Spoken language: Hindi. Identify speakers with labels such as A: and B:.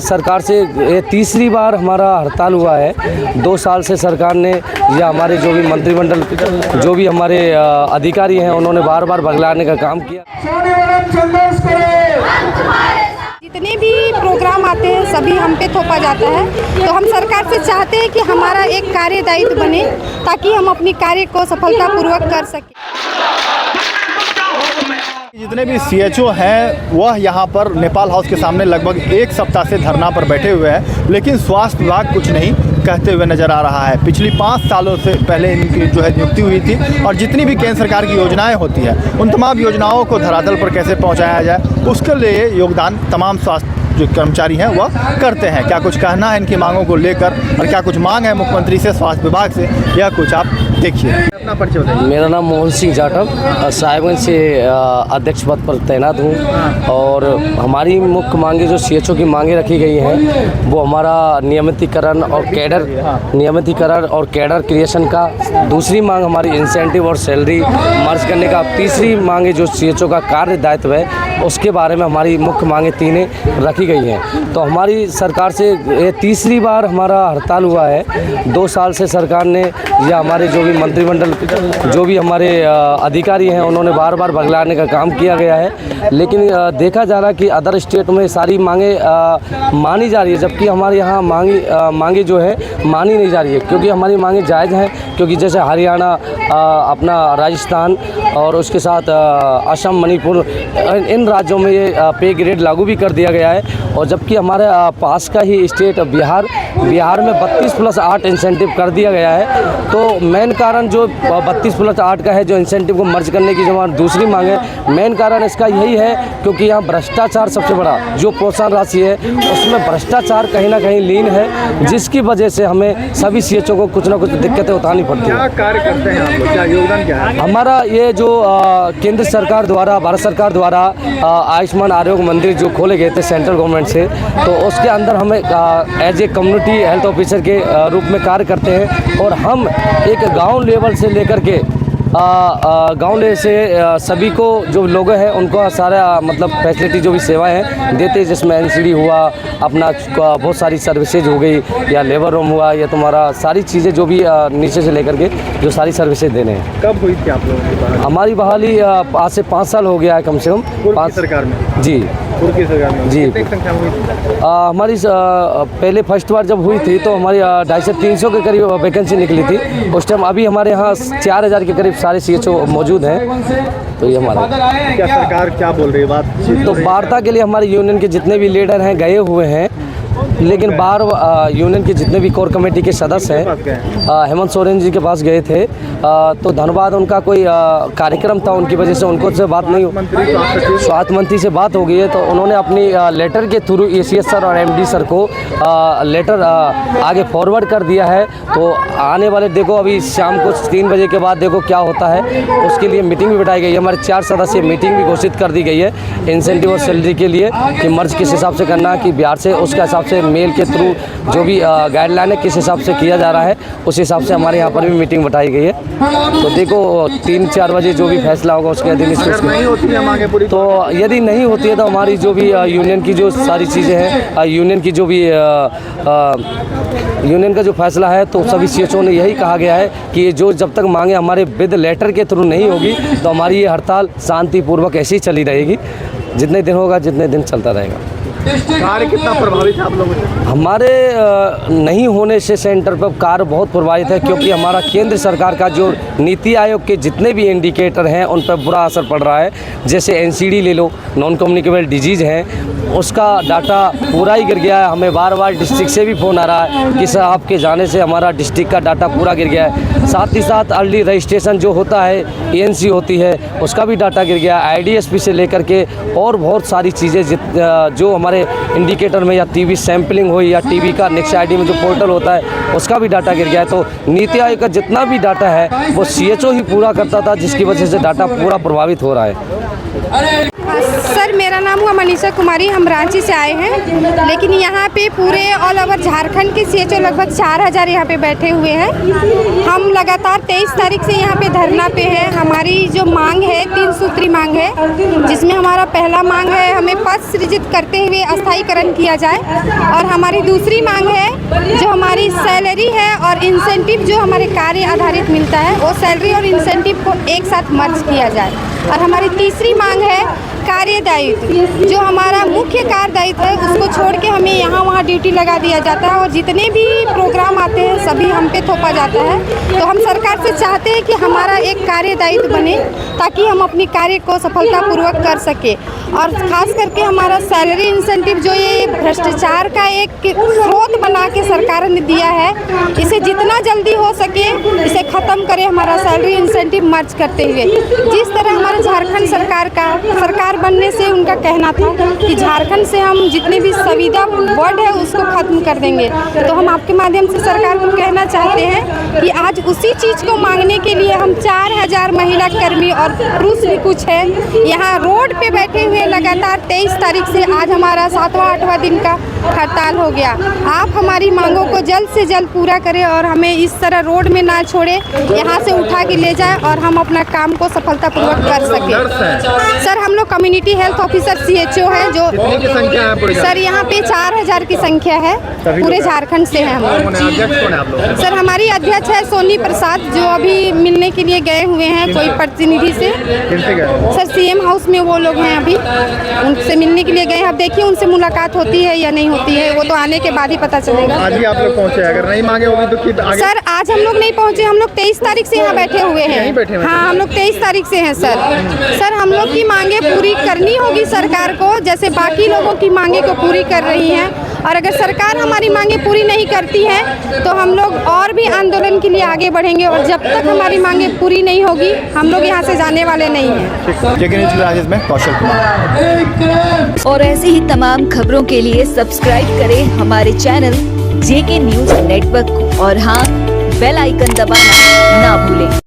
A: सरकार से ये तीसरी बार हमारा हड़ताल हुआ है। 2 साल से सरकार ने या हमारे जो भी मंत्रिमंडल जो भी हमारे अधिकारी हैं उन्होंने बार बार भगलाने का काम किया।
B: जितने भी प्रोग्राम आते हैं सभी हम पे थोपा जाता है, तो हम सरकार से चाहते हैं कि हमारा एक कार्य दायित्व बने ताकि हम अपनी कार्य को सफलतापूर्वक कर सकें।
C: जितने भी सीएचओ हैं वह यहाँ पर नेपाल हाउस के सामने लगभग 1 सप्ताह से धरना पर बैठे हुए हैं, लेकिन स्वास्थ्य विभाग कुछ नहीं कहते हुए नज़र आ रहा है। पिछली 5 सालों से पहले इनकी जो है नियुक्ति हुई थी और जितनी भी केंद्र सरकार की योजनाएं होती हैं उन तमाम योजनाओं को धरातल पर कैसे पहुँचाया जाए उसके लिए योगदान तमाम स्वास्थ्य जो कर्मचारी हैं वह करते हैं। क्या कुछ कहना है इनकी मांगों को लेकर और क्या कुछ मांग है मुख्यमंत्री से, स्वास्थ्य विभाग से, यह कुछ आप देखिए। अपना परिचय बताइए।
A: मेरा नाम मोहन सिंह जाटव, साहिबगंज से अध्यक्ष पद पर तैनात हूँ और हमारी मुख्य मांगे जो सीएचओ की मांगे रखी गई हैं वो हमारा नियमितीकरण और कैडर क्रिएशन का, दूसरी मांग हमारी इंसेंटिव और सैलरी मर्ज करने का, तीसरी मांगे जो सीएचओ का कार्य दायित्व है उसके बारे में हमारी मुख्य मांगे तीनों रखी गई हैं। तो हमारी सरकार से ये तीसरी बार हमारा हड़ताल हुआ है। 2 साल से सरकार ने या हमारे जो भी मंत्रिमंडल जो भी हमारे अधिकारी हैं उन्होंने बार बार भगलाने का काम किया गया है, लेकिन देखा जा रहा है कि अदर स्टेट में सारी मांगे मानी जा रही है, जबकि हमारे यहाँ मांगे जो है मानी नहीं जा रही है, क्योंकि हमारी मांगे जायज़ हैं। क्योंकि जैसे हरियाणा, अपना राजस्थान और उसके साथ असम, मणिपुर, इन राज्यों में ये पे ग्रेड लागू भी कर दिया गया है। और जबकि हमारे पास का ही स्टेट बिहार में 32+8 इंसेंटिव कर दिया गया है। तो मेन कारण जो 32+8 का है, जो इंसेंटिव को मर्ज करने की जो हमारी दूसरी मांग है, मेन कारण इसका यही है क्योंकि यहाँ भ्रष्टाचार सबसे बड़ा जो प्रोत्साहन राशि है उसमें भ्रष्टाचार कहीं ना कहीं लीन है, जिसकी वजह से हमें सभी सीएचओ को कुछ ना कुछ दिक्कतें उठानी पड़ती हैं।
C: क्या कार्य करते हैं आप लोग, क्या योगदान क्या है
A: हमारा? ये जो केंद्र सरकार द्वारा, भारत सरकार द्वारा आयुष्मान आरोग्य मंदिर जो खोले गए थे सेंट्रल गवर्नमेंट से, तो उसके अंदर हम as a community health officer के रूप में कार्य करते हैं। और हम एक गांव लेवल से लेकर के गांव लेवल से सभी को जो लोग हैं उनको सारा मतलब फैसिलिटी जो भी सेवाएं हैं देते हैं, जिसमें एनसीडी हुआ, अपना बहुत सारी सर्विसेज हो गई, या लेबर रूम हुआ, या तुम्हारा सारी चीज़ें जो भी नीचे से लेकर के जो सारी सर्विसेज देने हैं।
C: कब हुई थी आप लोगों की बहाली?
A: हमारी बहाली आज से 5 साल हो गया है, कम से कम 5
C: सरकार में।
A: जी,
C: की सरकार में
A: जी।
C: कितनी संख्या में हुई थी?
A: हमारी पहले फर्स्ट बार जब हुई थी तो हमारी 250 से 300 के करीब वैकेंसी निकली थी उस टाइम। अभी हमारे यहाँ 4000 के करीब सारे सीएचओ मौजूद हैं। तो ये हमारा
C: क्या सरकार क्या बोल रही है बात?
A: तो वार्ता के लिए हमारे यूनियन के जितने भी लीडर हैं गए हुए हैं, लेकिन बाहर यूनियन के जितने भी कोर कमेटी के सदस्य हैं हेमंत सोरेन जी के पास गए थे। तो धन्यवाद, उनका कोई कार्यक्रम था, उनकी वजह से उनको से बात नहीं, स्वास्थ्य मंत्री से बात हो गई है। तो उन्होंने अपनी लेटर के थ्रू एसीएस सर और एमडी सर को लेटर आगे फॉरवर्ड कर दिया है। तो आने वाले देखो अभी शाम को 3 बजे के बाद देखो क्या होता है, उसके लिए मीटिंग भी बिठाई गई है। हमारे 4 सदस्यीय मीटिंग भी घोषित कर दी गई है इंसेंटिव और सैलरी के लिए कि मर्ज किस हिसाब से करना है, कि बिहार से उसके हिसाब से मेल के थ्रू जो भी गाइडलाइन है किस हिसाब से किया जा रहा है, उस हिसाब से हमारे यहाँ पर भी मीटिंग बिठाई गई है। तो देखो 3-4 बजे जो भी फैसला होगा उसके अधीन
C: नहीं होती है मांगे पूरी,
A: तो यदि नहीं होती है तो हमारी जो भी यूनियन की जो सारी चीज़ें हैं, यूनियन की जो भी यूनियन का जो फैसला है, तो सभी सीएचओ ने यही कहा गया है कि जो जब तक मांगे हमारे विद लेटर के थ्रू नहीं होगी तो हमारी ये हड़ताल शांतिपूर्वक ऐसी ही चली रहेगी। जितने दिन होगा जितने दिन चलता रहेगा।
C: कार्य कितना प्रभावित है आप लोगों से?
A: हमारे नहीं होने से सेंटर पर कार्य बहुत प्रभावित है, क्योंकि हमारा केंद्र सरकार का जो नीति आयोग के जितने भी इंडिकेटर हैं उन पर बुरा असर पड़ रहा है। जैसे एनसीडी ले लो, नॉन कम्युनिकेबल डिजीज़ हैं, उसका डाटा पूरा ही गिर गया है। हमें बार बार डिस्ट्रिक्ट से भी फ़ोन आ रहा है कि सर आपके जाने से हमारा डिस्ट्रिक्ट का डाटा पूरा गिर गया है। साथ ही साथ अर्ली रजिस्ट्रेशन जो होता है, एएनसी होती है, उसका भी डाटा गिर गया है। आईडीएसपी से लेकर के और बहुत सारी चीज़ें जो हमारे इंडिकेटर में, या टीबी सैंपलिंग हो या टीबी का नेक्स्ट आईडी में जो पोर्टल होता है उसका भी डाटा गिर गया है। तो नीति आयोग का जितना भी डाटा है वो सीएचओ ही पूरा करता था, जिसकी वजह से डाटा पूरा प्रभावित हो रहा है।
B: सर मेरा नाम हुआ मनीषा कुमारी, हम रांची से आए हैं, लेकिन यहाँ पे पूरे ऑल ओवर झारखंड के सीएचओ लगभग 4000 यहाँ पे बैठे हुए हैं। हम लगातार 23 तारीख से यहाँ पे धरना पे हैं। हमारी जो मांग है 3 सूत्री मांग है, जिसमें हमारा पहला मांग है हमें पद सृजित करते हुए अस्थायीकरण किया जाए, और हमारी दूसरी मांग है जो हमारी सैलरी है और इंसेंटिव जो हमारे कार्य आधारित मिलता है वो सैलरी और इंसेंटिव को एक साथ मर्ज किया जाए। और हमारी तीसरी मांग है कार्य दायित्व, जो हमारा मुख्य कार्य दायित्व है उसको छोड़ के हमें यहाँ वहाँ ड्यूटी लगा दिया जाता है, और जितने भी प्रोग्राम आते हैं सभी हम पे थोपा जाता है। तो हम सरकार से चाहते हैं कि हमारा एक कार्य दायित्व बने ताकि हम अपनी कार्य को सफलतापूर्वक कर सके। और ख़ास करके हमारा सैलरी इंसेंटिव जो ये भ्रष्टाचार का एक स्रोत बना के सरकार ने दिया है, इसे जितना जल्दी हो सके इसे ख़त्म करें, हमारा सैलरी इंसेंटिव मर्ज करते हुए। जिस तरह हमारे झारखंड सरकार बनने से उनका कहना था कि झारखंड से हम जितने भी संविदा वर्ड है उसको ख़त्म कर देंगे, तो हम आपके माध्यम से सरकार को कहना चाहते हैं कि आज उसी चीज़ को मांगने के लिए हम 4000 महिला कर्मी और पुरुष भी कुछ है यहाँ रोड पे बैठे हुए लगातार 23 तारीख से आज हमारा 7वां-8वां दिन का हड़ताल हो गया। आप हमारी मांगों को जल्द से जल्द पूरा करें और हमें इस तरह रोड में ना छोड़े, यहाँ से उठा के ले जाए और हम अपना काम को सफलतापूर्वक कर सकें। सर हम लोग कम्युनिटी हेल्थ ऑफिसर सीएचओ है जो
C: संख्या है
B: सर यहाँ पे 4000 की संख्या है, पूरे झारखंड से हैं हम लोग। सर हमारी अध्यक्ष है सोनी प्रसाद, जो अभी मिलने के लिए गए हुए हैं कोई प्रतिनिधि से। सर सीएम हाउस में वो लोग हैं, अभी उनसे मिलने के लिए गए हैं। अब देखिए उनसे मुलाकात होती है या नहीं होती है, वो तो आने के बाद ही पता चलेगा।
C: आज भी आप लोग पहुंचे, अगर नहीं मांगे होगी तो फिर आगे?
B: सर आज हम लोग नहीं पहुंचे, हम लोग 23 तारीख से यहाँ बैठे हुए हैं। हाँ हम लोग 23 तारीख से हैं सर हम लोग की मांगे पूरी करनी होगी सरकार को, जैसे बाकी लोगों की मांगे को पूरी कर रही हैं। और अगर सरकार हमारी मांगे पूरी नहीं करती है तो हम लोग और भी आंदोलन के लिए आगे बढ़ेंगे, और जब तक हमारी मांगे पूरी नहीं होगी हम लोग यहाँ से जाने वाले नहीं हैं।
C: जेके न्यूज़ राजेश में कौशल कुमार।
D: और ऐसी ही तमाम खबरों के लिए सब्सक्राइब करें हमारे चैनल जेके न्यूज़ नेटवर्क को, और हाँ बेल आइकन दबाना ना भूलें।